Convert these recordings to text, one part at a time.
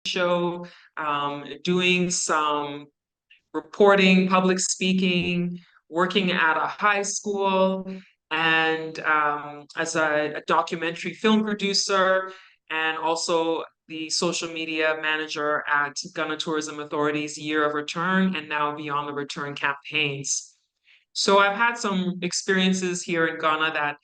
show, doing some reporting, public speaking, working at a high school, and as a documentary film producer, and also the social media manager at Ghana Tourism Authority's Year of Return and now Beyond the Return campaigns. So I've had some experiences here in Ghana that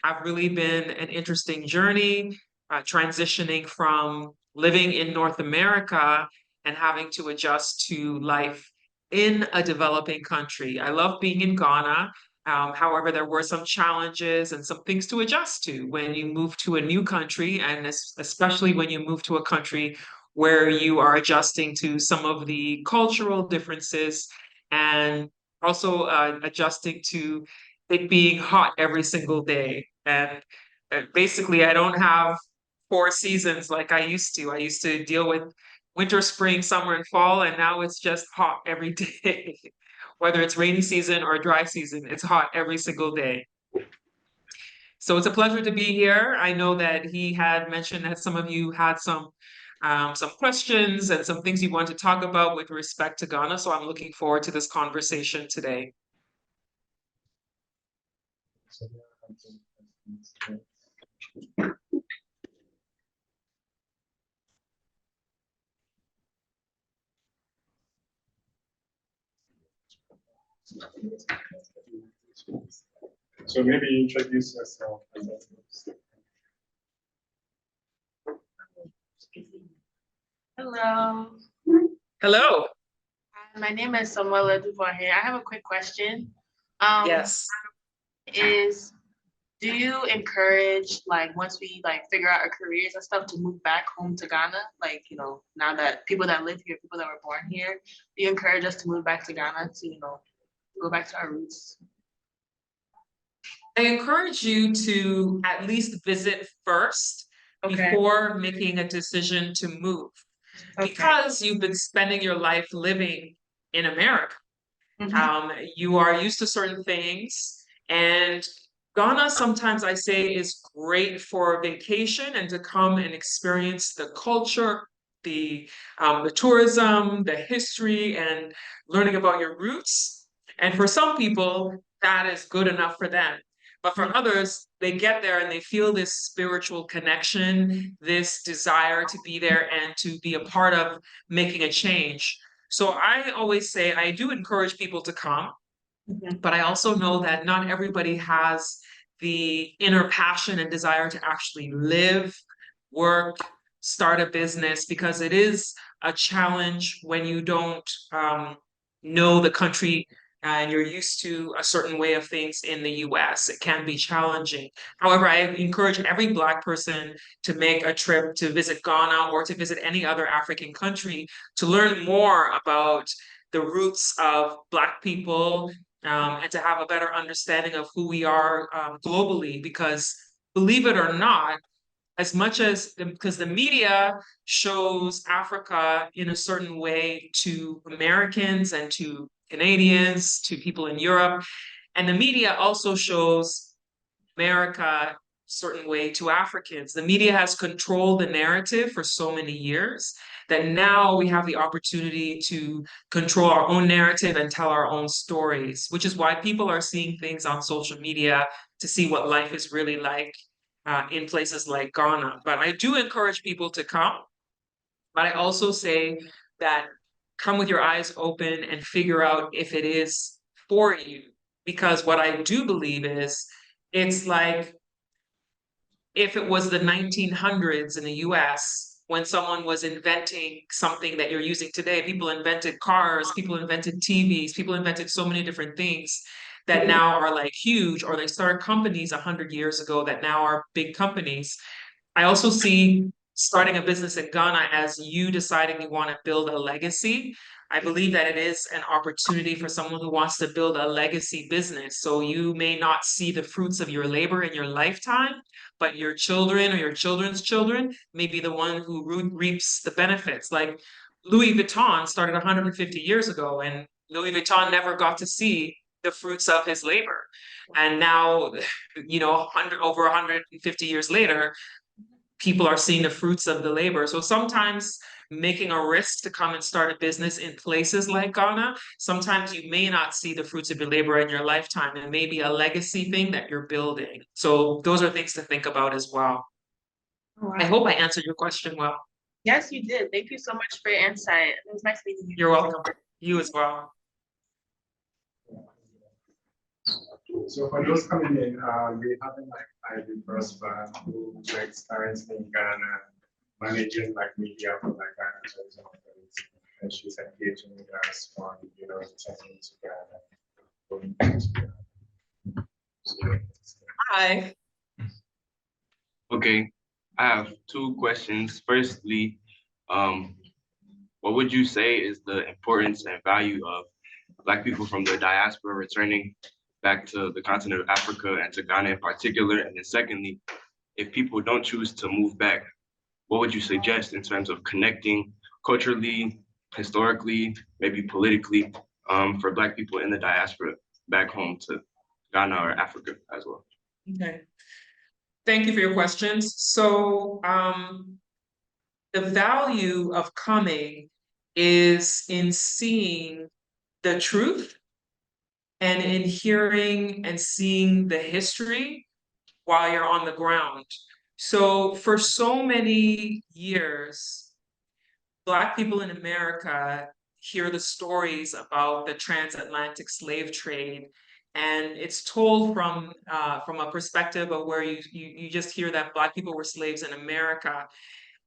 have really been an interesting journey, transitioning from living in North America and having to adjust to life in a developing country. I love being in Ghana. However, there were some challenges and some things to adjust to when you move to a new country, and especially when you move to a country where you are adjusting to some of the cultural differences and also adjusting to it being hot every single day. And basically, I don't have four seasons like I used to. I used to deal with winter, spring, summer, and fall, and now it's just hot every day. Whether it's rainy season or dry season, it's hot every single day. So it's a pleasure to be here. I know that he had mentioned that some of you had some questions and some things you want to talk about with respect to Ghana. So I'm looking forward to this conversation today. So maybe introduce yourself. Hello. Hello. My name is Samuela Dubois. I have a quick question. Um, Yes. is do you encourage like once we like figure out our careers and stuff to move back home to Ghana? Like, now that people that live here, people that were born here, do you encourage us to move back to Ghana to, go back to our roots? I encourage you to at least visit first Okay. before making a decision to move, Okay. because you've been spending your life living in America. Mhm. You are used to certain things, and Ghana sometimes I say is great for vacation and to come and experience the culture, the tourism, the history, and learning about your roots. And for some people, that is good enough for them. But for others, they get there and they feel this spiritual connection, this desire to be there and to be a part of making a change. So I always say I do encourage people to come, Mhm. but I also know that not everybody has the inner passion and desire to actually live, work, start a business, because it is a challenge when you don't know the country and you're used to a certain way of things in the US. It can be challenging. However, I encourage every Black person to make a trip to visit Ghana or to visit any other African country to learn more about the roots of Black people, and to have a better understanding of who we are globally. Because believe it or not, as much as because the media shows Africa in a certain way to Americans and to Canadians, to people in Europe, and the media also shows America a certain way to Africans. The media has controlled the narrative for so many years that now we have the opportunity to control our own narrative and tell our own stories, which is why people are seeing things on social media to see what life is really like in places like Ghana. But I do encourage people to come. But I also say that come with your eyes open and figure out if it is for you. Because what I do believe is it's like if it was the 1900s in the US, when someone was inventing something that you're using today, people invented cars, people invented TVs, people invented so many different things that now are like huge, or they started companies 100 years ago that now are big companies. I also see starting a business in Ghana as you deciding you want to build a legacy. I believe that it is an opportunity for someone who wants to build a legacy business. So you may not see the fruits of your labor in your lifetime, but your children or your children's children may be the one who reaps the benefits. Like Louis Vuitton started 150 years ago, and Louis Vuitton never got to see the fruits of his labor. And now, over 150 years later, people are seeing the fruits of the labor. So sometimes making a risk to come and start a business in places like Ghana, sometimes you may not see the fruits of your labor in your lifetime. It may be a legacy thing that you're building. So those are things to think about as well. I hope I answered your question well. Yes, you did. Thank you so much for your insight. It was nice meeting you. You're welcome. You as well. So for those coming in, we haven't like Ivy Prosper who works currently in Ghana, managing like media for like Ghana tourism authority. And she's engaging with us on, returning to Ghana. Going back to Ghana. So, Hi. Okay, I have two questions. Firstly, what would you say is the importance and value of Black people from the diaspora returning back to the continent of Africa and to Ghana in particular? And then secondly, if people don't choose to move back, what would you suggest in terms of connecting culturally, historically, maybe politically, for Black people in the diaspora back home to Ghana or Africa as well? Okay. Thank you for your questions. So the value of coming is in seeing the truth and in hearing and seeing the history while you're on the ground. So for so many years, Black people in America hear the stories about the transatlantic slave trade, and it's told from a perspective of where you just hear that Black people were slaves in America.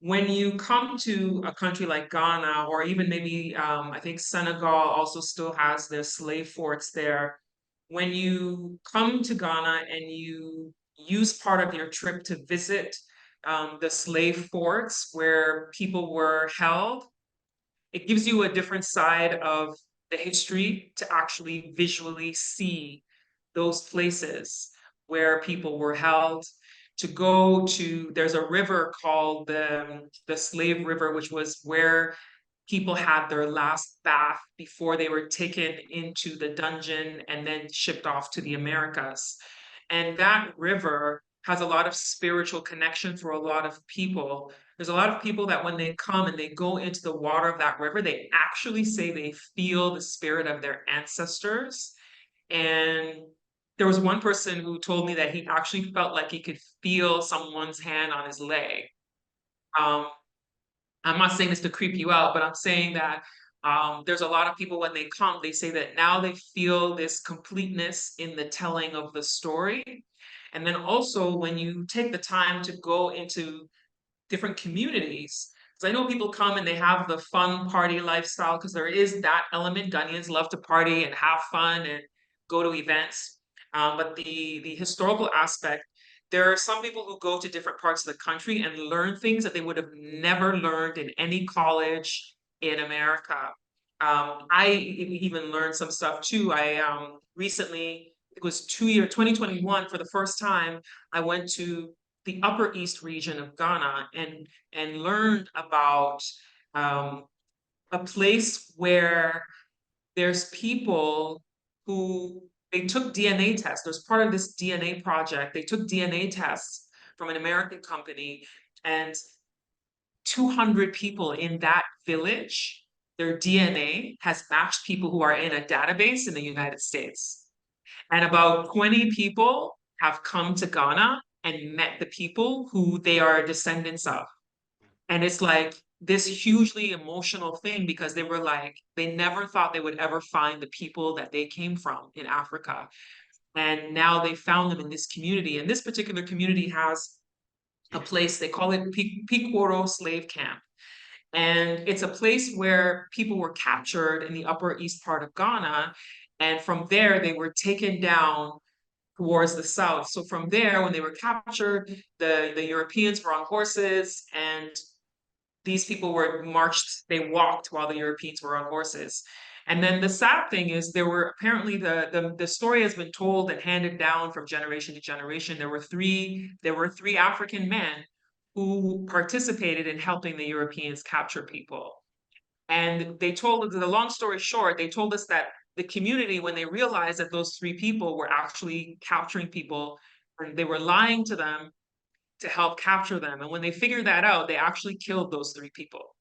When you come to a country like Ghana, or even maybe I think Senegal also still has their slave forts there. When you come to Ghana and you use part of your trip to visit the slave forts where people were held, it gives you a different side of the history to actually visually see those places where people were held. To go to, there's a river called the Slave River, which was where people had their last bath before they were taken into the dungeon and then shipped off to the Americas. And that river has a lot of spiritual connection for a lot of people. There's a lot of people that when they come and they go into the water of that river, they actually say they feel the spirit of their ancestors. And there was one person who told me that he actually felt like he could feel someone's hand on his leg. Um, I'm not saying this to creep you out, but I'm saying that there's a lot of people when they come, they say that now they feel this completeness in the telling of the story. And then also when you take the time to go into different communities, because I know people come and they have the fun party lifestyle, because there is that element. Ghanaians love to party and have fun and go to events. But the historical aspect, there are some people who go to different parts of the country and learn things that they would have never learned in any college in America. I even learned some stuff too. I recently, it was 2021, for the first time, I went to the Upper East region of Ghana and learned about a place where there's people who they took DNA tests. There's part of this DNA project. They took DNA tests from an American company, and 200 people in that village, their DNA has matched people who are in a database in the United States. And about 20 people have come to Ghana and met the people who they are descendants of. And it's like this hugely emotional thing, because they were like, they never thought they would ever find the people that they came from in Africa. And now they found them in this community. And this particular community has a place, they call it Pikworo Slave Camp. And it's a place where people were captured in the upper east part of Ghana. And from there, they were taken down towards the south. So from there, when they were captured, the Europeans were on horses, and these people were marched, they walked while the Europeans were on horses. And then the sad thing is there were apparently the story has been told and handed down from generation to generation. There were three African men who participated in helping the Europeans capture people. And they told us, the long story short, they told us that the community, when they realized that those three people were actually capturing people and they were lying to them, to help capture them. And when they figured that out, they actually killed those 3 people.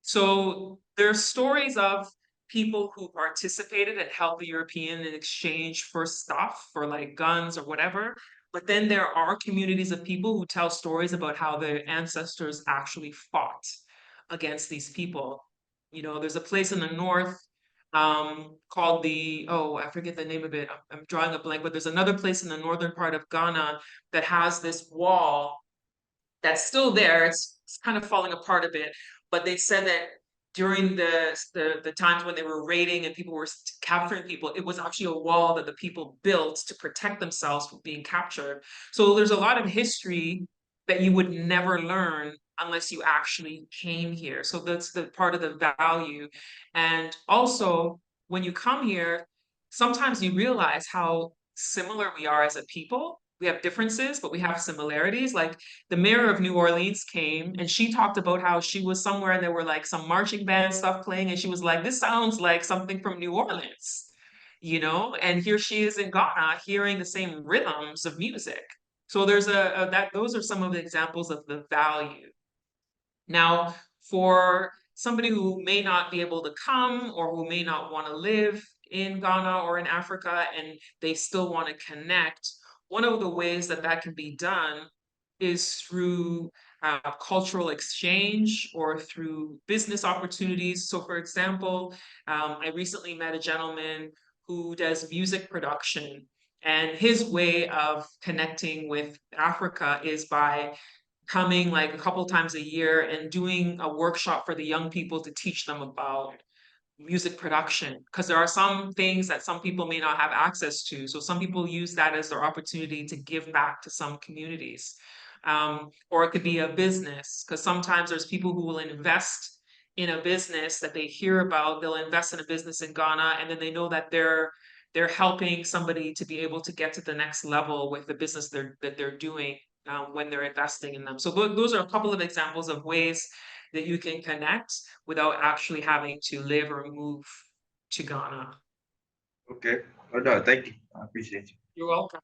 So there's stories of people who participated and helped the European in exchange for stuff, for like guns or whatever. But then there are communities of people who tell stories about how their ancestors actually fought against these people. You know, there's a place in the north called I forget the name of it. I'm drawing a blank, but there's another place in the northern part of Ghana that has this wall that's still there. It's kind of falling apart a bit, but they said that during the times when they were raiding and people were capturing people, it was actually a wall that the people built to protect themselves from being captured. So there's a lot of history that you would never learn unless you actually came here. So that's the part of the value. And also, when you come here, sometimes you realize how similar we are as a people. We have differences, but we have similarities. Like the mayor of New Orleans came and she talked about how she was somewhere and there were like some marching band stuff playing, and she was like, this sounds like something from New Orleans, you know? And here she is in Ghana hearing the same rhythms of music. So there's those are some of the examples of the value. Now, for somebody who may not be able to come or who may not want to live in Ghana or in Africa and they still want to connect, one of the ways that that can be done is through cultural exchange or through business opportunities. So, for example, I recently met a gentleman who does music production, and his way of connecting with Africa is by coming like a couple times a year and doing a workshop for the young people to teach them about music production, because there are some things that some people may not have access to. So some people use that as their opportunity to give back to some communities. Or it could be a business, because sometimes there's people who will invest in a business that they hear about. They'll invest in a business in Ghana, and then they know that they're helping somebody to be able to get to the next level with the business that they're doing when they're investing in them. So those are a couple of examples of ways that you can connect without actually having to live or move to Ghana. Okay. Oh, no, thank you. I appreciate you. You're welcome.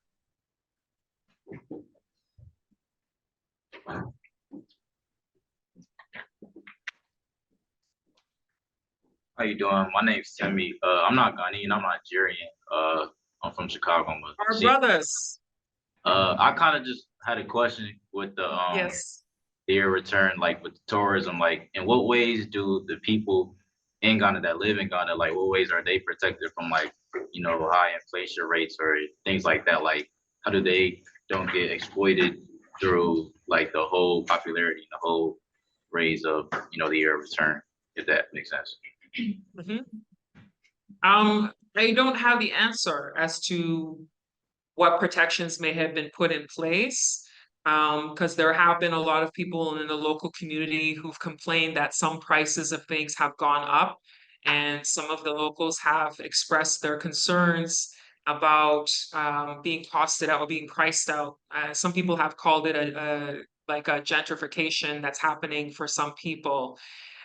How you doing? My name's Timmy. I'm not Ghanaian, I'm Nigerian. I'm from Chicago. Our brothers. I kind of just had a question with Yes. the year return, like with tourism, like in what ways do the people in Ghana that live in Ghana, like what ways are they protected from like, high inflation rates or things like that? Like how do they don't get exploited through like the whole popularity, the whole raise of, the year of return, if that makes sense? Mhm. I don't have the answer as to what protections may have been put in place. Because there have been a lot of people in the local community who've complained that some prices of things have gone up, and some of the locals have expressed their concerns about being costed out or being priced out. Some people have called it like a gentrification that's happening for some people.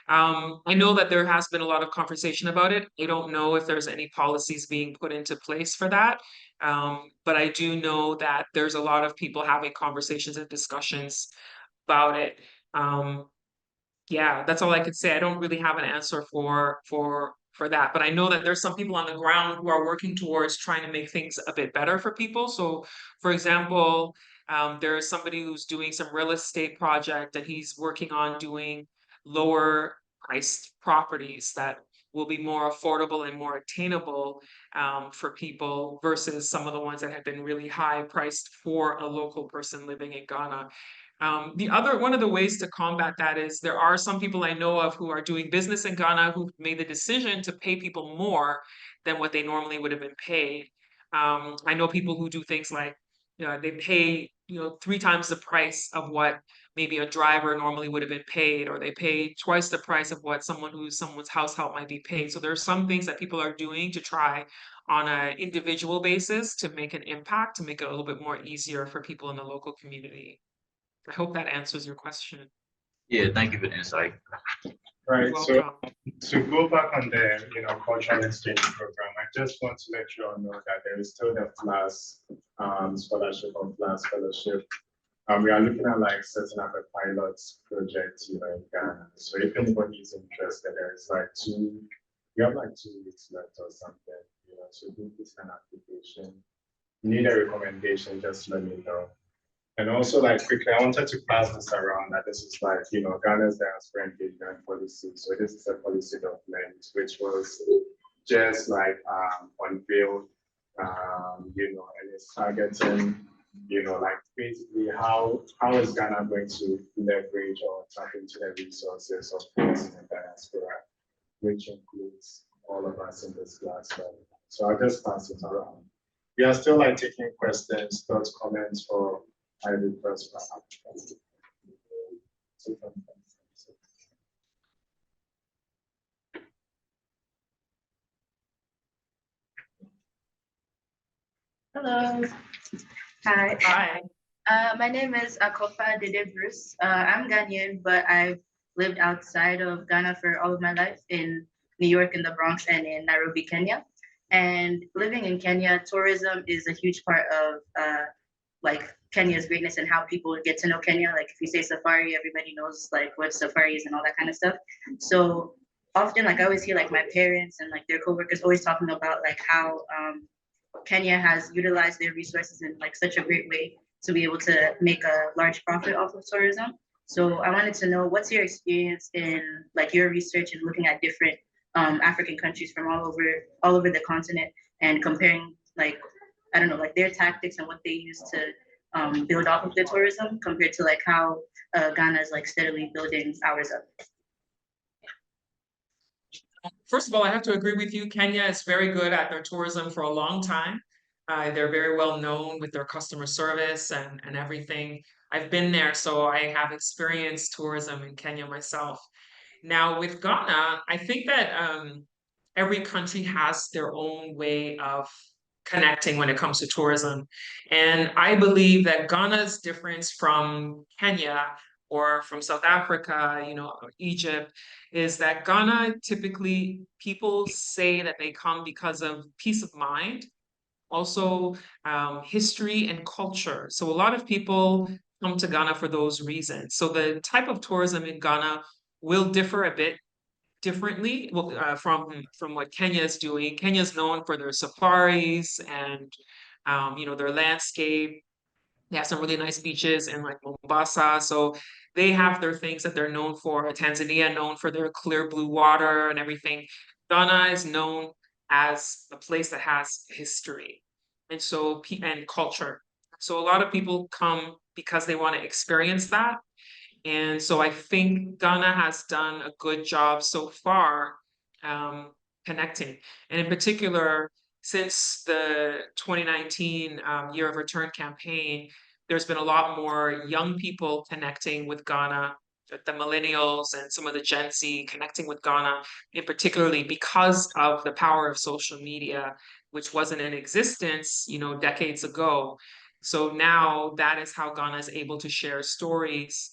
I know that there has been a lot of conversation about it. I don't know if there's any policies being put into place for that. But I do know that there's a lot of people having conversations and discussions about it. Yeah, that's all I could say. I don't really have an answer for that, but I know that there's some people on the ground who are working towards trying to make things a bit better for people. So, for example, there's somebody who's doing some real estate project and he's working on doing lower priced properties that will be more affordable and more attainable for people versus some of the ones that have been really high priced for a local person living in Ghana. One of the ways to combat that is there are some people I know of who are doing business in Ghana who made the decision to pay people more than what they normally would have been paid. I know people who do things like, they pay, 3 times the price of what maybe a driver normally would have been paid, or they pay twice the price of what someone's house help might be paid. So there are some things that people are doing to try on an individual basis to make an impact, to make it a little bit more easier for people in the local community. I hope that answers your question. Yeah, thank you for the insight. Right, You're so welcome. to go back on the, cultural exchange program, I just want to let you all know that there is still the FLAS scholarship or FLAS fellowship We are looking at like setting up a pilot project, in Ghana. So if anybody is interested, there is like we have like 2 weeks left or something, to do this kind of application. Need a recommendation, just let me know. And also, like, quickly, I wanted to pass this around that this is like, Ghana's diaspora engagement policy. So this is a policy document which was just like unveiled, and it's targeting, like basically how is Ghana going to leverage or tap into the resources of those in the diaspora, which includes all of us in this class. So I'll just pass it around. We are still like taking questions, thoughts, comments, or I request for applicants. Hello. Hi. Hi. My name is Akofa Dede Bruce. I'm Ghanaian, but I've lived outside of Ghana for all of my life in New York, in the Bronx, and in Nairobi, Kenya. And living in Kenya, tourism is a huge part of like Kenya's greatness and how people get to know Kenya. Like if you say safari, everybody knows like what safari is and all that kind of stuff. So often, like I always hear like my parents and like their coworkers always talking about like how Kenya has utilized their resources in like such a great way to be able to make a large profit off of tourism. So I wanted to know what's your experience in like your research and looking at different African countries from all over the continent and comparing like I don't know like their tactics and what they use to build off of their tourism compared to like how Ghana is like steadily building ours up. First of all, I have to agree with you. Kenya is very good at their tourism for a long time. They're very well known with their customer service and everything. I've been there, so I have experienced tourism in Kenya myself. Now, with Ghana, I think that every country has their own way of connecting when it comes to tourism. And I believe that Ghana's difference from Kenya or from South Africa, or Egypt, is that Ghana typically people say that they come because of peace of mind, also history and culture. So a lot of people come to Ghana for those reasons. So the type of tourism in Ghana will differ a bit differently from what Kenya is doing. Kenya is known for their safaris and their landscape. They have some really nice beaches in like Mombasa. So they have their things that they're known for. Tanzania known for their clear blue water and everything. Ghana is known as a place that has history and culture. So a lot of people come because they want to experience that. And so I think Ghana has done a good job so far um, connecting. And in particular, since the 2019 Year of Return campaign, there's been a lot more young people connecting with Ghana, the millennials and some of the Gen Z connecting with Ghana, in particularly because of the power of social media, which wasn't in existence, decades ago. So now that is how Ghana is able to share stories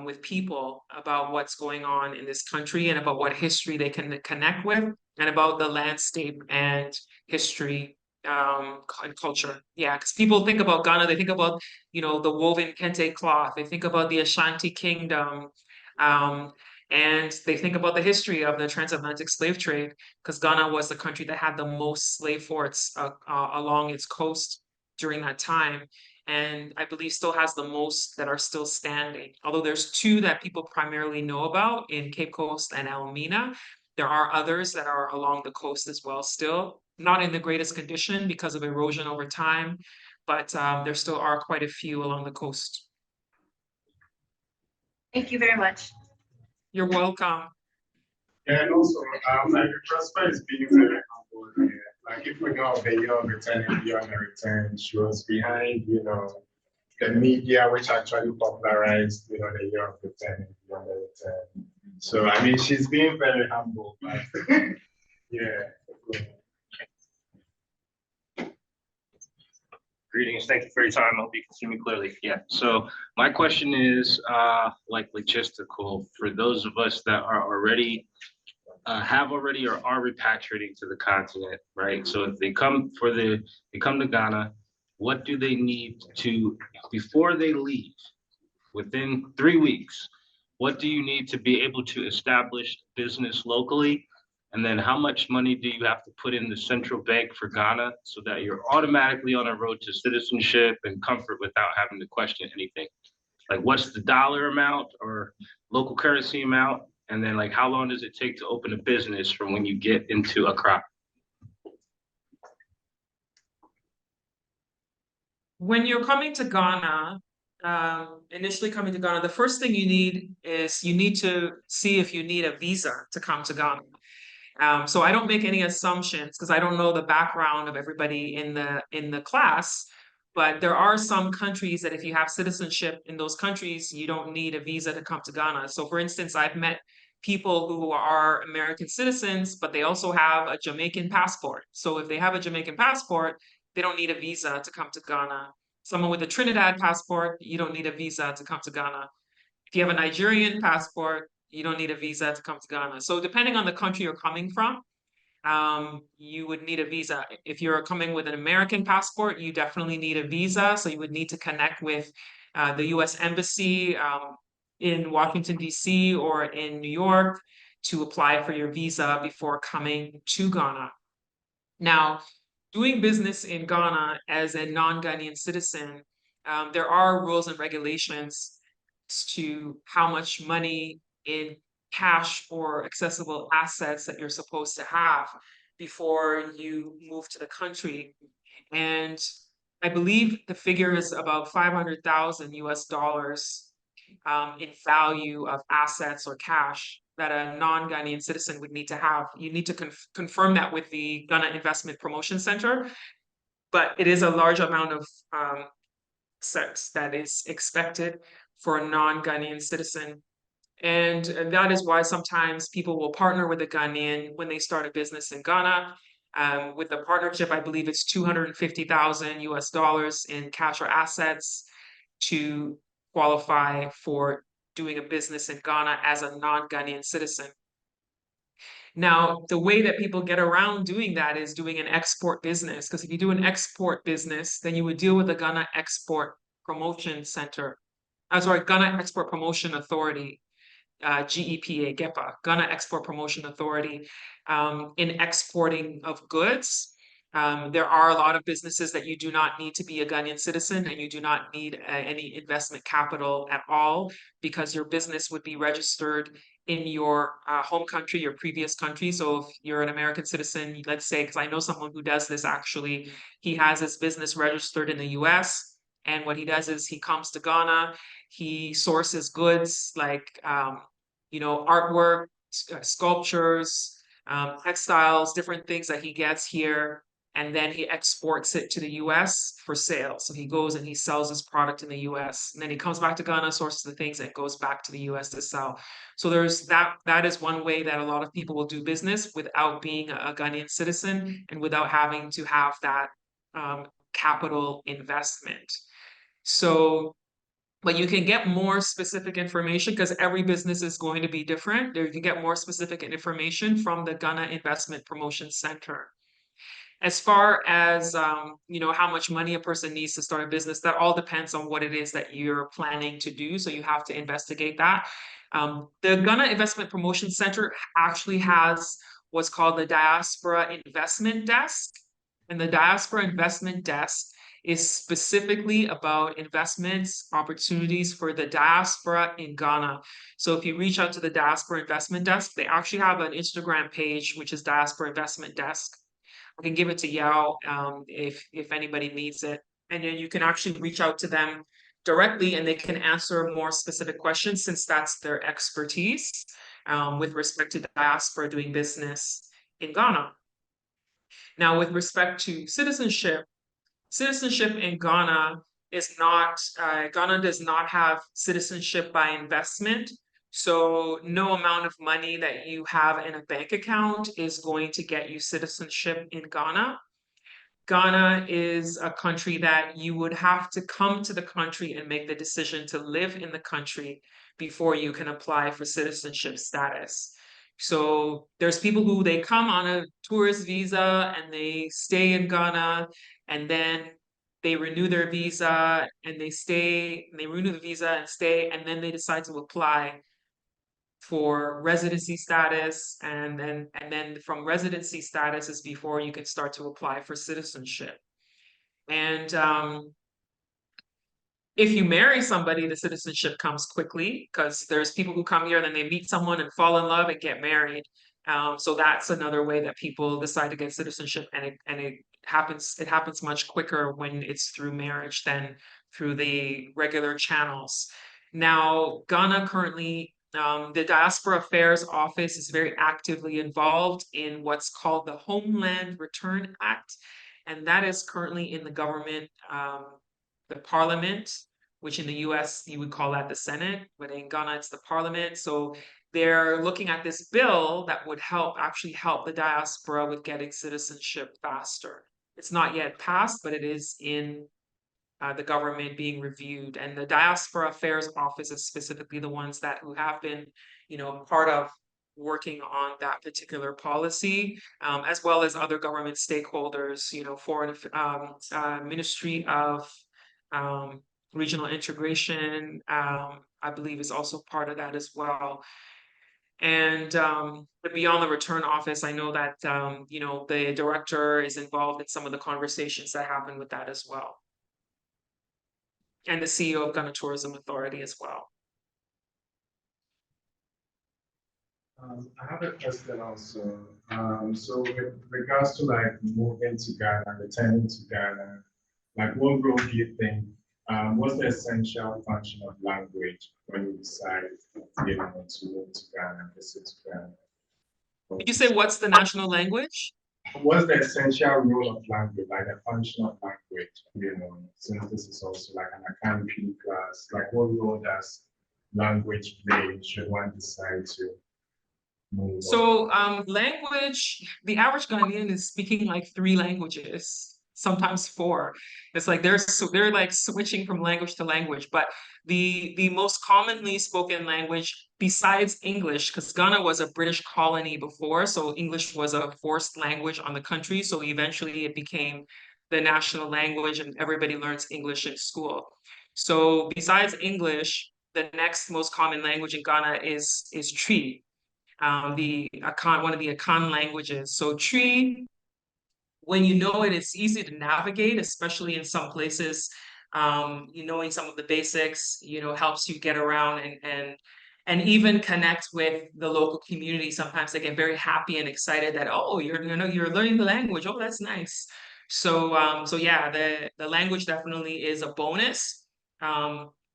with people about what's going on in this country and about what history they can connect with and about the landscape and history and culture. Yeah, because people think about Ghana, they think about, the woven kente cloth, they think about the Ashanti Kingdom, um, and they think about the history of the transatlantic slave trade, because Ghana was the country that had the most slave forts along its coast during that time, and I believe still has the most that are still standing. Although there's 2 that people primarily know about in Cape Coast and Elmina, there are others that are along the coast as well, still not in the greatest condition because of erosion over time, but there still are quite a few along the coast. Thank you very much. You're welcome. Yeah, and also, like the transfer is being very humble here. Like if we know the Year of Return and Beyond the Return, she was behind, the media which actually popularized, the Year of Return and Beyond the Return. So I mean, she's being very humble, but yeah. Greetings, thank you for your time. I hope you can see me clearly. Yeah, so my question is like logistical for those of us that are already have already or are repatriating to the continent, right? So if they come to Ghana, what do they need to, before they leave, within 3 weeks, what do you need to be able to establish business locally? And then how much money do you have to put in the central bank for Ghana so that you're automatically on a road to citizenship and comfort without having to question anything? Like, what's the dollar amount or local currency amount? And then like, how long does it take to open a business from when you get into Accra? When you're coming to Ghana, initially coming to Ghana, the first thing you need is you need to see if you need a visa to come to Ghana. So I don't make any assumptions because I don't know the background of everybody in the class. But there are some countries that if you have citizenship in those countries, you don't need a visa to come to Ghana. So for instance, I've met people who are American citizens, but they also have a Jamaican passport. So if they have a Jamaican passport, they don't need a visa to come to Ghana. Someone with a Trinidad passport, you don't need a visa to come to Ghana. If you have a Nigerian passport, you don't need a visa to come to Ghana. So depending on the country you're coming from, you would need a visa. If you're coming with an American passport, you definitely need a visa. So you would need to connect with the US Embassy in Washington, D.C. or in New York to apply for your visa before coming to Ghana. Now, doing business in Ghana as a non-Ghanaian citizen, there are rules and regulations to how much money in cash or accessible assets that you're supposed to have before you move to the country. And I believe the figure is about 500,000 US dollars in value of assets or cash that a non-Ghanaian citizen would need to have. You need to confirm that with the Ghana Investment Promotion Center, but it is a large amount of assets that is expected for a non-Ghanaian citizen. And that is why sometimes people will partner with a Ghanaian when they start a business in Ghana. With the partnership, I believe it's 250,000 US dollars in cash or assets to qualify for doing a business in Ghana as a non-Ghanaian citizen. Now, the way that people get around doing that is doing an export business, because if you do an export business, then you would deal with the Ghana Export Promotion Center. Sorry, Ghana Export Promotion Authority, GEPA, GEPA, Ghana Export Promotion Authority, in exporting of goods. There are a lot of businesses that you do not need to be a Ghanaian citizen and you do not need any investment capital at all because your business would be registered in your home country, your previous country. So if you're an American citizen, let's say, because I know someone who does this actually, he has his business registered in the US. And what he does is he comes to Ghana, he sources goods like, artwork, sculptures, textiles, different things that he gets here, and then he exports it to the US for sale. So he goes and he sells his product in the US, and then he comes back to Ghana, sources the things, and goes back to the US to sell. So there's that is one way that a lot of people will do business without being a Ghanaian citizen and without having to have that capital investment. So but you can get more specific information because every business is going to be different. There you can get more specific information from the Ghana Investment Promotion Center. As far as how much money a person needs to start a business, that all depends on what it is that you're planning to do. So you have to investigate that. The Ghana Investment Promotion Center actually has what's called the Diaspora Investment Desk. And the Diaspora Investment Desk is specifically about investments, opportunities for the diaspora in Ghana. So if you reach out to the Diaspora Investment Desk, they actually have an Instagram page, which is Diaspora Investment Desk. I can give it to Yao if anybody needs it. And then you can actually reach out to them directly and they can answer more specific questions since that's their expertise with respect to diaspora doing business in Ghana. Now, with respect to citizenship in Ghana is not, Ghana does not have citizenship by investment. So no amount of money that you have in a bank account is going to get you citizenship in Ghana. Ghana is a country that you would have to come to the country and make the decision to live in the country before you can apply for citizenship status. So there's people who they come on a tourist visa and they stay in Ghana and then they renew their visa and they stay, and they renew the visa and stay, and then they decide to apply for residency status, and then from residency status is before you can start to apply for citizenship. And if you marry somebody, the citizenship comes quickly because there's people who come here and then they meet someone and fall in love and get married. So that's another way that people decide to get citizenship, and it happens much quicker when it's through marriage than through the regular channels. Now, Ghana currently, the Diaspora Affairs Office is very actively involved in what's called the Homeland Return Act, and that is currently in the government, the parliament, which in the US you would call that the Senate, but in Ghana it's the parliament. So they're looking at this bill that would actually help the diaspora with getting citizenship faster. It's not yet passed, but it is in the government being reviewed. And the Diaspora Affairs Office is specifically the ones who have been, part of working on that particular policy, as well as other government stakeholders, foreign Ministry of Regional Integration, I believe, is also part of that as well. And but beyond the return office, I know that the director is involved in some of the conversations that happen with that as well, and the CEO of Ghana Tourism Authority as well. I have a question also. So with regards to like moving to Ghana, returning to Ghana, like what role do you think, what's the essential function of language when you decide, to move to Ghana, visit Ghana? Did you say what's the national language? What's the essential role of language, like the function of language, since this is also like an academic class, like what role does language play should one decide to move on? So language, the average Ghanaian is speaking like 3 languages, sometimes 4. It's like they're like switching from language to language, but the most commonly spoken language besides English, because Ghana was a British colony before, so English was a forced language on the country. So eventually it became the national language and everybody learns English in school. So besides English, the next most common language in Ghana is Twi, the Akan, one of the Akan languages. So Tree, when you know it, it's easy to navigate, especially in some places. Knowing some of the basics, helps you get around and even connect with the local community. Sometimes they get very happy and excited that, oh, you're learning the language. Oh, that's nice. So yeah, the language definitely is a bonus.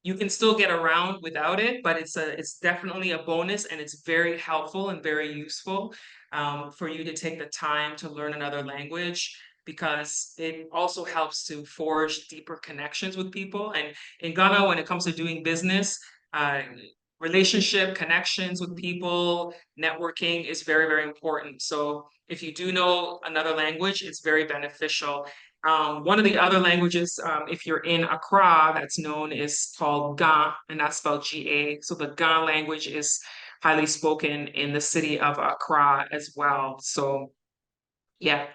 You can still get around without it, but it's definitely a bonus, and it's very helpful and very useful for you to take the time to learn another language, because it also helps to forge deeper connections with people. And in Ghana, when it comes to doing business, relationship connections with people, networking is very, very important. So if you do know another language, it's very beneficial. One of the other languages, if you're in Accra, that's known, is called Ga, and that's spelled Ga. So the Ga language is highly spoken in the city of Accra as well. So yeah.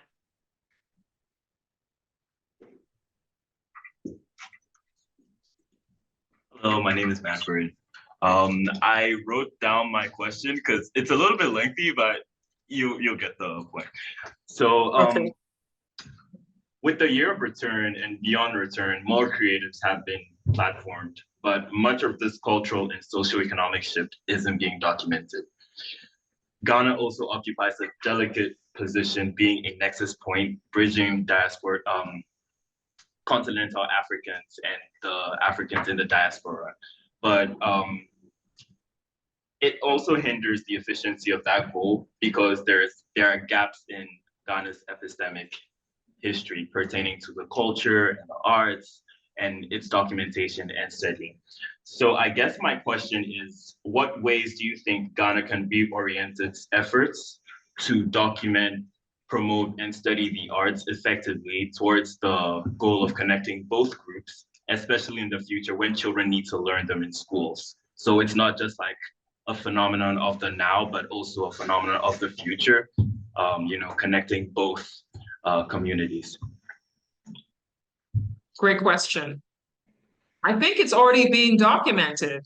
Hello, my name is Manfred. I wrote down my question because it's a little bit lengthy, but you'll get the point. So Okay. with the year of return and beyond return, more creatives have been platformed, but much of this cultural and socioeconomic shift isn't being documented. Ghana also occupies a delicate position, being a nexus point, bridging diaspora, continental Africans and the Africans in the diaspora. But it also hinders the efficiency of that goal because there are gaps in Ghana's epistemic history pertaining to the culture and the arts and its documentation and study. So I guess my question is, what ways do you think Ghana can reorient its efforts to document, promote, and study the arts effectively towards the goal of connecting both groups, especially in the future when children need to learn them in schools? So it's not just like a phenomenon of the now, but also a phenomenon of the future, connecting both communities. Great question. I think it's already being documented.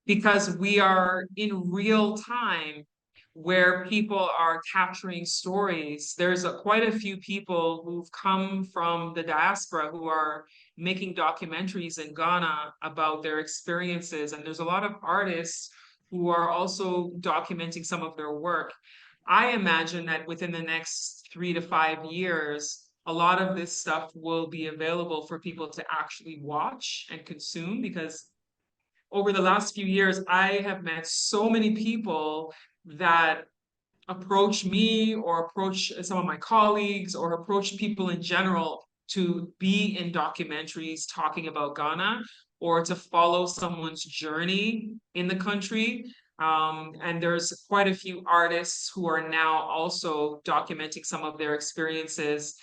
Because we are in real time where people are capturing stories. There's quite a few people who've come from the diaspora who are making documentaries in Ghana about their experiences, and there's a lot of artists who are also documenting some of their work. I imagine that within the next 3 to 5 years, a lot of this stuff will be available for people to actually watch and consume because over the last few years, I have met so many people that approach me or approach some of my colleagues or approach people in general to be in documentaries talking about Ghana or to follow someone's journey in the country. And there's quite a few artists who are now also documenting some of their experiences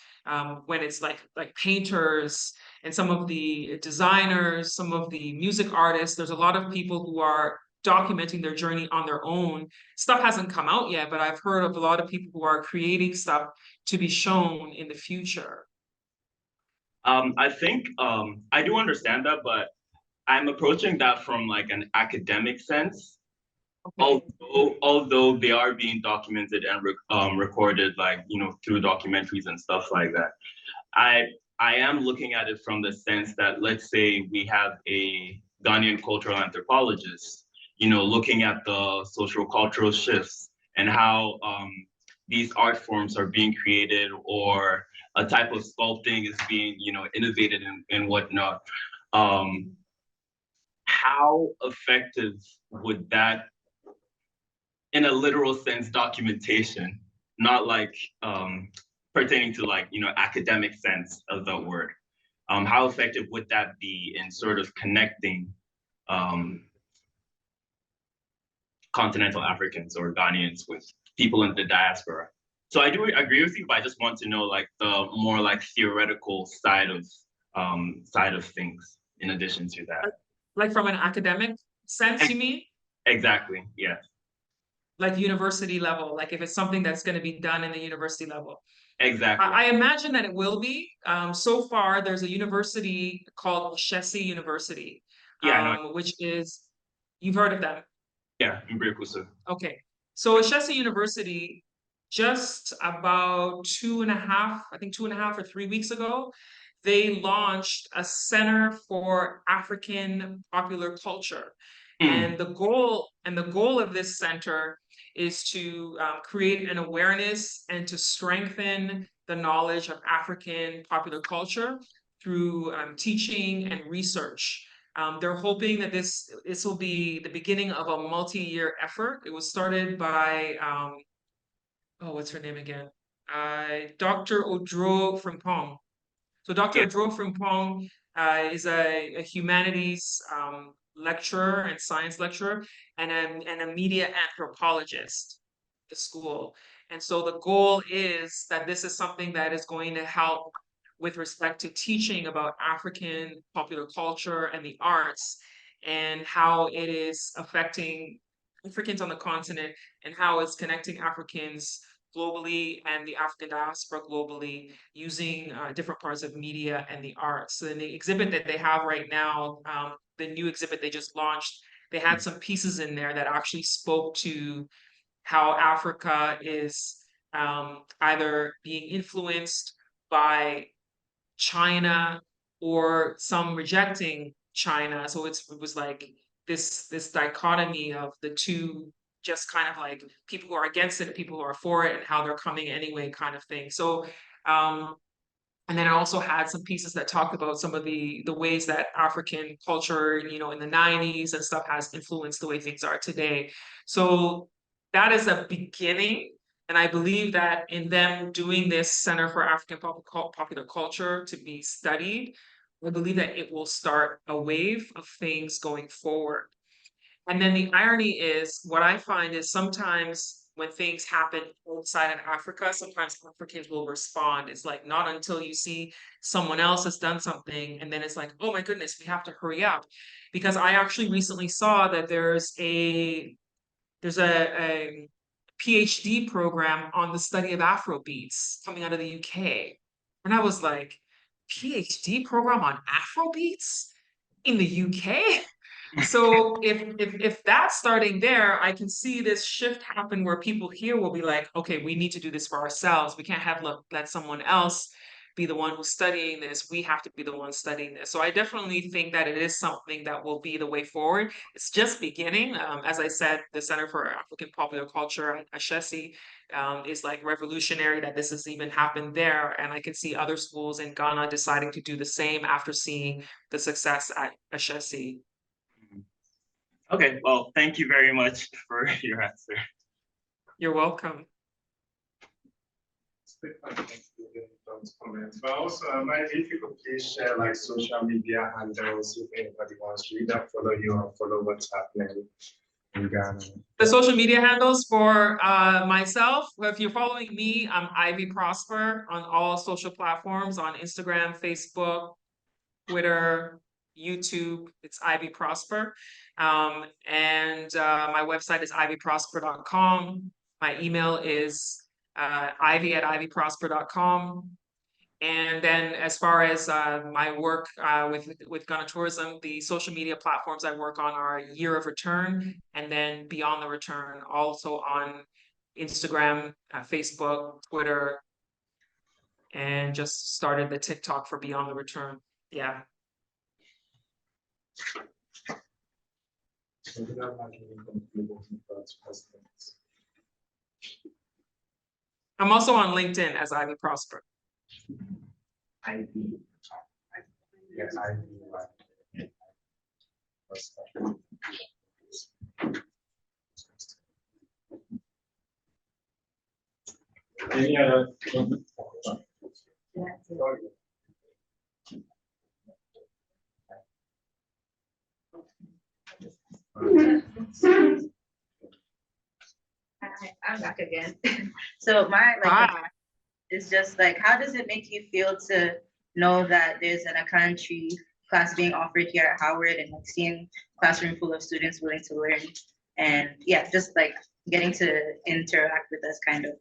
when it's like painters and some of the designers, some of the music artists. There's a lot of people who are documenting their journey on their own. Stuff hasn't come out yet, but I've heard of a lot of people who are creating stuff to be shown in the future. I think I do understand that, but I'm approaching that from like an academic sense. Okay. Although they are being documented and recorded, like through documentaries and stuff like that, I I am looking at it from the sense that, let's say we have a Ghanaian cultural anthropologist, looking at the social cultural shifts and how these art forms are being created, or a type of sculpting is being innovated and whatnot. Um, how effective would that, in a literal sense, documentation, not like pertaining to like academic sense of the word, how effective would that be in sort of connecting um, continental Africans or Ghanaians with people in the diaspora? So I do agree with you, but I just want to know like the more like theoretical side of things in addition to that. Like from an academic sense, you mean? Exactly. Yeah. Like university level, like if it's something that's going to be done in the university level. Exactly. I imagine that it will be. So far, there's a university called Shesi University, Yeah. I know. which is, you've heard of them. Yeah. In Brikusu. Okay. So Ashesi University, just about 2.5, I think 2.5 or 3 weeks ago, they launched a Center for African Popular Culture. Mm. And the goal of this center is to create an awareness and to strengthen the knowledge of African popular culture through teaching and research. They're hoping that this will be the beginning of a multi-year effort. It was started by oh, what's her name again? Dr. Odro Frimpong. So Dr. Yeah. Odro Frimpong is a humanities lecturer and science lecturer and a media anthropologist at the school. And so the goal is that this is something that is going to help with respect to teaching about African popular culture and the arts and how it is affecting Africans on the continent and how it's connecting Africans globally and the African diaspora globally using different parts of media and the arts. So in the exhibit that they have right now, the new exhibit they just launched, they had some pieces in there that actually spoke to how Africa is either being influenced by China or some rejecting China. So it was like this dichotomy of the two, just kind of like people who are against it and people who are for it and how they're coming anyway kind of thing. So and then it also had some pieces that talked about some of the ways that African culture, in the 90s and stuff has influenced the way things are today. So that is a beginning. And I believe that in them doing this Center for African Popular Culture to be studied, I believe that it will start a wave of things going forward. And then the irony is, what I find is sometimes when things happen outside of Africa, sometimes Africans will respond. It's like not until you see someone else has done something, and then it's like, oh my goodness, we have to hurry up. Because I actually recently saw that there's a PhD program on the study of Afro beats coming out of the UK. And I was like, PhD program on Afrobeats in the UK. So if that's starting there, I can see this shift happen where people here will be like, okay, we need to do this for ourselves. We can't have let someone else be the one who's studying this. We have to be the one studying this. So I definitely think that it is something that will be the way forward. It's just beginning. As I said, the Center for African Popular Culture at Ashesi is like revolutionary that this has even happened there. And I can see other schools in Ghana deciding to do the same after seeing the success at Ashesi. Okay, well, thank you very much for your answer. You're welcome. Those comments, but also maybe if you could please share like social media handles if anybody wants to either follow you or follow what's happening in Ghana. The social media handles for myself, if you're following me, I'm Ivy Prosper on all social platforms on Instagram, Facebook, Twitter, YouTube. It's Ivy Prosper. And my website is ivyprosper.com. My email is ivy@ivyprosper.com. And then as far as my work with Ghana Tourism, the social media platforms I work on are Year of Return and then Beyond the Return, also on Instagram, Facebook, Twitter, and just started the TikTok for Beyond the Return. Yeah. So we don't have any conclusions about presidents. I'm also on LinkedIn as Ivy Prosper. ID. Yes, ID. Any other? Hi, I'm back again. So my is just like, how does it make you feel to know that there's an Akan tree class being offered here at Howard and like seeing classroom full of students willing to learn and yeah, just like getting to interact with us kind of.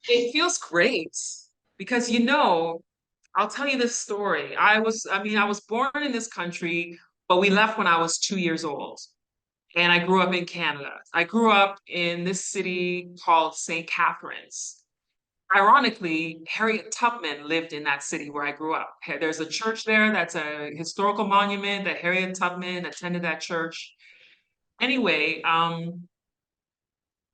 It feels great because I'll tell you this story. I was born in this country, but we left when I was 2 years old. And I grew up in Canada. I grew up in this city called St. Catharines. Ironically, Harriet Tubman lived in that city where I grew up. There's a church there that's a historical monument that Harriet Tubman attended that church. Anyway,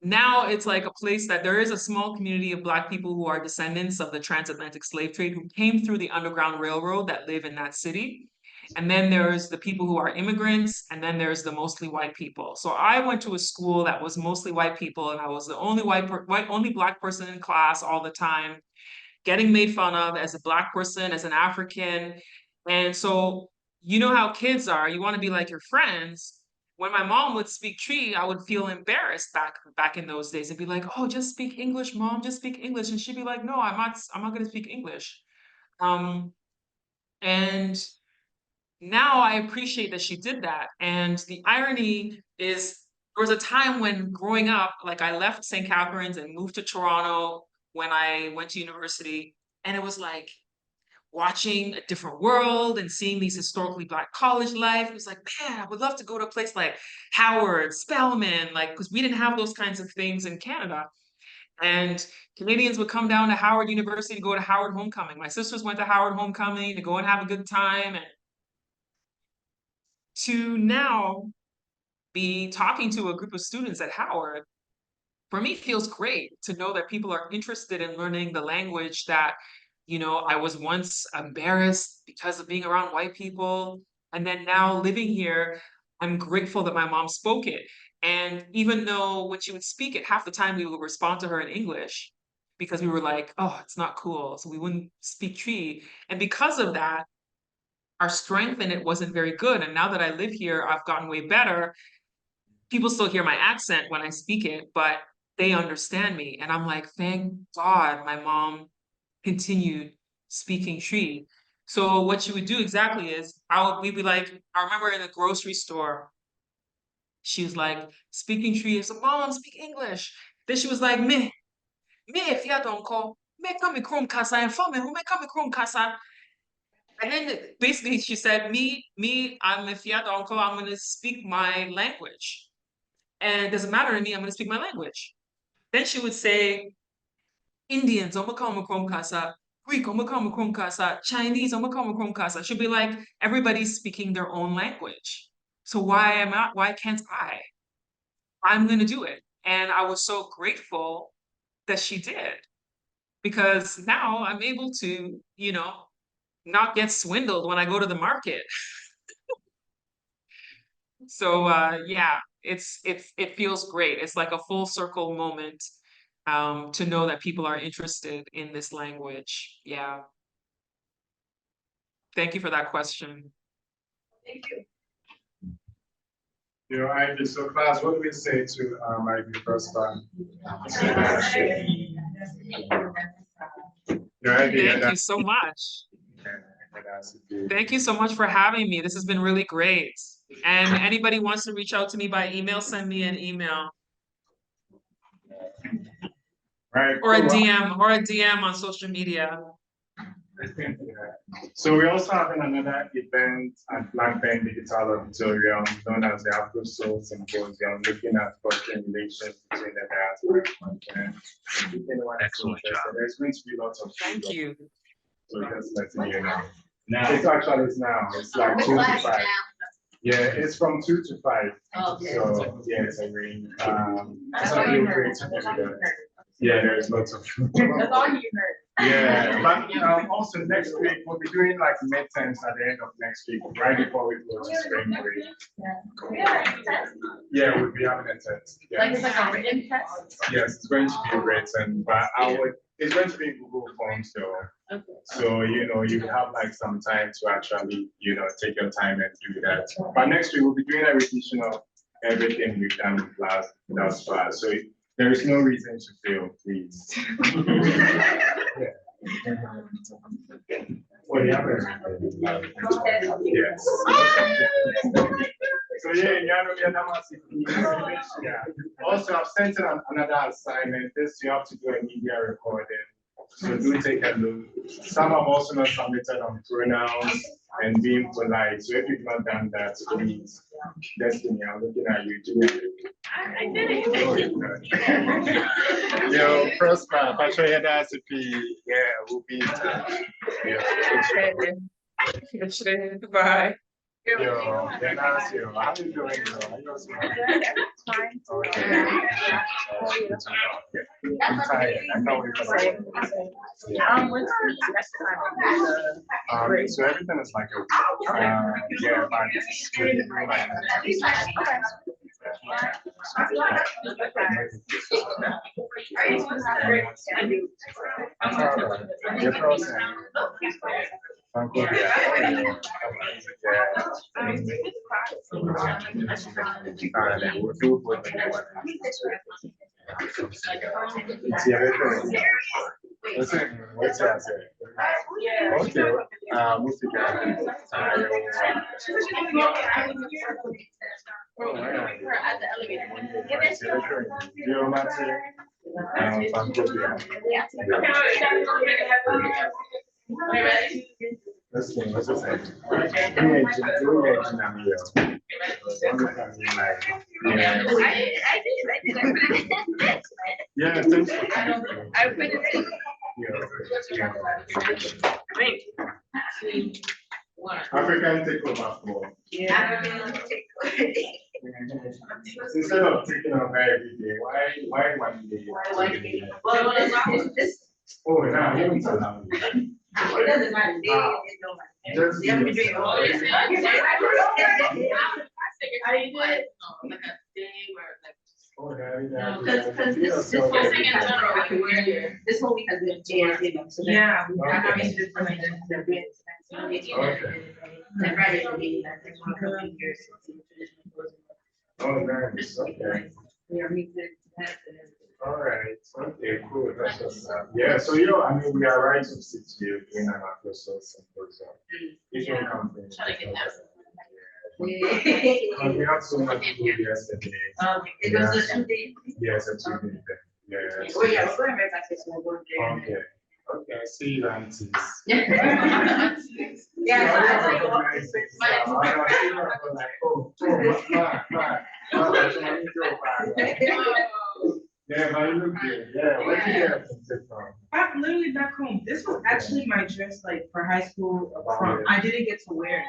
now it's like a place that there is a small community of Black people who are descendants of the transatlantic slave trade who came through the Underground Railroad that live in that city. And then there's the people who are immigrants, and then there's the mostly white people. So I went to a school that was mostly white people, and I was the only only Black person in class all the time, getting made fun of as a Black person, as an African. And so you know how kids are, you want to be like your friends. When my mom would speak Tree, I would feel embarrassed back in those days and be like, "Oh, just speak English, mom, just speak English." And she'd be like, "No, I'm not going to speak English." And now I appreciate that she did that. And the irony is there was a time when growing up, like I left St. Catharines and moved to Toronto when I went to university, and it was like watching a different world and seeing these historically Black college life. It was like, man, I would love to go to a place like Howard, Spelman, like, because we didn't have those kinds of things in Canada. And Canadians would come down to Howard University to go to Howard Homecoming. My sisters went to Howard Homecoming to go and have a good time. And to now be talking to a group of students at Howard, for me, feels great to know that people are interested in learning the language that, I was once embarrassed because of being around white people. And then now living here, I'm grateful that my mom spoke it. And even though when she would speak it, half the time we would respond to her in English because we were like, oh, it's not cool. So we wouldn't speak Tree. And because of that, our strength in it wasn't very good. And now that I live here, I've gotten way better. People still hear my accent when I speak it, but they understand me. And I'm like, thank God my mom continued speaking Tree. So what she would do exactly is we'd be like, I remember in the grocery store, she was like, speaking Tree. I said, Mom, speak English. Then she was like, me, if you don't call. Meka me krom kasa and for me who meka me krom kasa. And then basically she said, I'm a fiat uncle, I'm gonna speak my language. And it doesn't matter to me, I'm gonna speak my language. Then she would say, Indians, Omaka Krom Kasa, Greek, Omaka Krom Kasa, Chinese, Omaka Krom Kasa. She'll be like, everybody's speaking their own language. So why can't I? I'm gonna do it. And I was so grateful that she did because now I'm able to, not get swindled when I go to the market. So yeah, it feels great. It's like a full circle moment to know that people are interested in this language. Yeah. Thank you for that question. Thank you. Ivy, so class, what do we say to Ivy first time? Thank you so much. Thank you so much for having me. This has been really great. And anybody wants to reach out to me by email, send me an email. Right. Or a DM on social media. So we're also having another event at Blackburn Digital Auditorium known as the Afro Soul Symposium, looking at fostering relations between the diaspora and content. Excellent job. There's going to be lots of Thank you. So just letting you know. It's actually now. It's like 2 to 5. Yeah, it's from 2 to 5. Okay. So yeah, it's a range. That's all you heard. Yeah, there's lots of. That's all you heard. Yeah, but also next week we'll be doing like midterms at the end of next week, right before we go to spring break. Yeah, we'll be having a test. Yeah. Like it's like a written test? Yes, it's going to be written, but it's going to be Google Forms though. Okay. So, you have like some time to actually, take your time and do that. But next week we'll be doing a revision of everything we've done in class thus far. So there is no reason to fail, please. Yeah. Well, yeah, yes. So yeah. Also, I've sent in another assignment. This you have to do a media recording. So do take a look. Some have also not submitted on pronouns and being polite. So if you've not done that, please, Destiny, I'm looking at you. I did it. Yo, Prosper, Patrick, your recipe. Yeah, we'll be in touch. Yeah. Bye. Yo, then ask you, how you doing? Okay. I'm tired. I can't wait for that. Yeah. So everything is like a yeah, but it's really like you're frozen. Uncle, yeah. We'll do what it's everything. Listen, what's that say? Okay, we'll figure it Listen, what's it say? Yeah, thanks for coming. I put it in. African takeover for. Yeah. Instead of taking over every day, why one day? Well, this. Oh, now you don't allow me. It doesn't matter. It don't matter. Just You have to do it all. How do you do it? Like a day where like. Oh, yeah. Because this whole thing in general, this whole week has been JS, so. Yeah. I'm having to do for the bits. And Friday will be like next one coming years. Oh, nice, okay. We are meeting. All right, okay, cool, that's what's up. Yeah, so I mean, we are right to sit here in an Afro-Soul Symposium. If you come in. We had so much food yesterday. It was a 2 day. Yes, a 2 day. Yeah. Oh, yeah, we're going right back to school. Okay. Okay, I see you, aunties. Yeah, so I Recognize it. I don't see her, but like, oh, yeah, but you look good. Yeah, where'd you get it from? I'm literally back home. This was actually my dress like for high school from. I didn't get to wear it.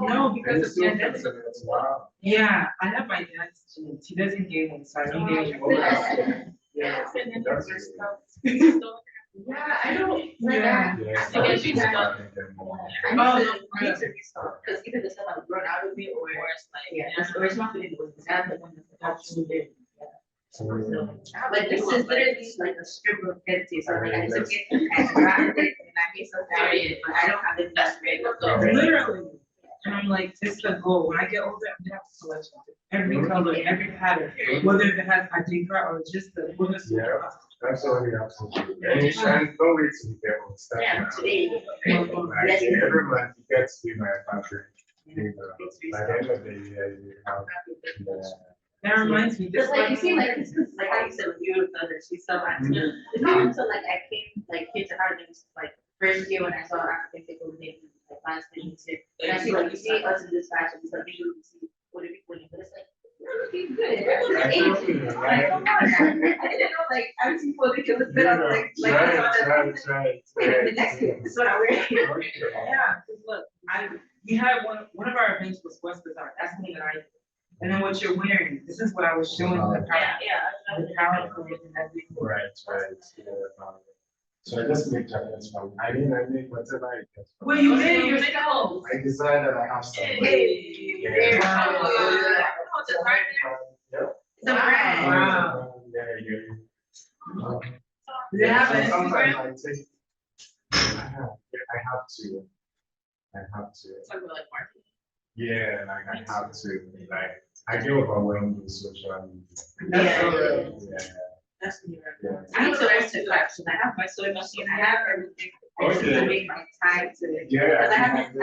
No, because of pandemic. Wow. Yeah, I have my dad's jeans. He doesn't get one, so I don't get it. Yeah. Yeah, I don't, like, Yeah. Yeah. I guess you I Oh, need to restart, because either the stuff I've grown out of me, or it's like, yeah, that's, or it's not that it was bad, but when it's actually been. Like, this is literally like a strip of panties, so like, I took it and I wrapped it, and I made some variant, but I don't have it that big. Literally. And I'm like, this is the goal. When I get older, I'm gonna have a selection. Every color, every pattern, whether it has Adidas or just the women's. Yeah. Absolutely, absolutely. And no way to get old stuff. Yeah, now. today. Like, every month you get to be my factory. By the end of the year, you have. That reminds me. Just like, you see, like, it's just like how you said, with you and others, she's so active. It's not until like I came to her, like, first year when I saw African people making like last thing, and I see, like, you see us in this fashion, so maybe you see what it be for you, but it's like, you're looking good. Like, come on, I didn't know, like, I was before the kill was fit up, like, Right. the next thing is what I wear. Yeah, 'cause look, we had one of our events was West Bazaar. That's the thing that I did. And then what you're wearing, this is what I was showing the power. The power of it and everything. Right. Yeah. So I just make jackets from, I make whatever I get. from- Well, you made it yourself. I decided I have some. Hey, Yeah. there. Yeah. It's a brand. Wow. Yeah. Do they have an Sometimes Instagram? I take. I have to. Talk about like marketing. Yeah, like I have to, like, I get overwhelmed with social media. That's so Yeah. good. Yeah. That's me right Yeah. I need to learn to collapse, I have my sewing machine, I have everything. I just need to make my time to. Yeah. Because I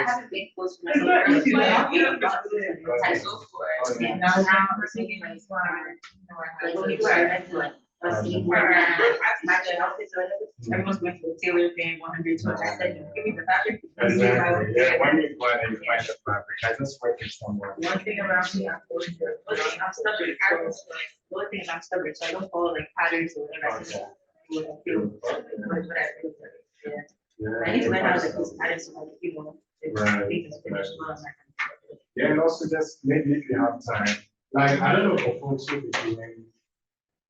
haven't made clothes for It's myself. not easy, So like, I'll you be know, about to, I go for it. Yeah. And now I'm thinking like, like when people are into like, matching outfits or whatever, everyone's going to the tailor paying 100, 200, I said, give me the fabric. Exactly, yeah, when you go and you find the fabric, I just work with someone. One thing about me, I'm stubborn, one thing is I'm stubborn, so I don't follow like patterns or whatever. I just feel like what I feel. Yeah. Yeah. I need to learn how to like these patterns, so like, you know, Right, things finish right. well. Yeah, and also just maybe if you have time, like, I don't know, for folks who be doing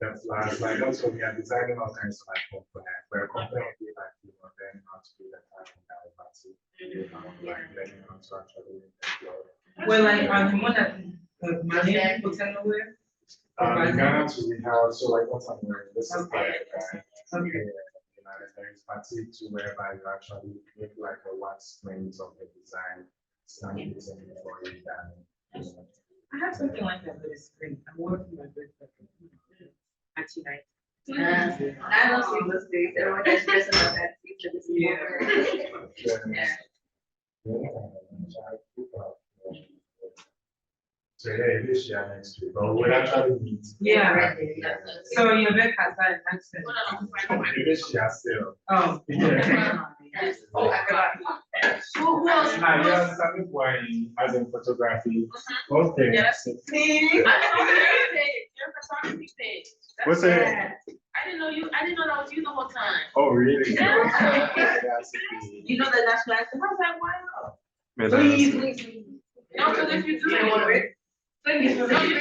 that last, like, also we are designing all kinds of like components, where a component be like, you know, then how to do that type of party, you know, like learning how to actually employ. Well, like, the one that, my name was in nowhere. In Ghana too, we have, so like what I'm wearing, this is Okay. like, Okay. there is fatigue to whereby you actually make like a wax strings of the design, stamp it in before you can. I have something like that, but it's green. I'm working on it. Actually, I don't see those things, everyone that's dressing up that feature this Yeah. So yeah, it is share next week, but we'll actually meet. Yeah. Yeah. So your back has that accent. It is share still. Oh. Yeah. Oh, I forgot. Who else? Yeah, starting point as in photography. Okay. Yes. So- I didn't know your page, your photography page. That's What's sad. it? I didn't know that was you the whole time. Oh, really? Yeah. That's You know the national anthem, I was like, wow. okay. Please. No, because if you do. You don't wanna read? No, you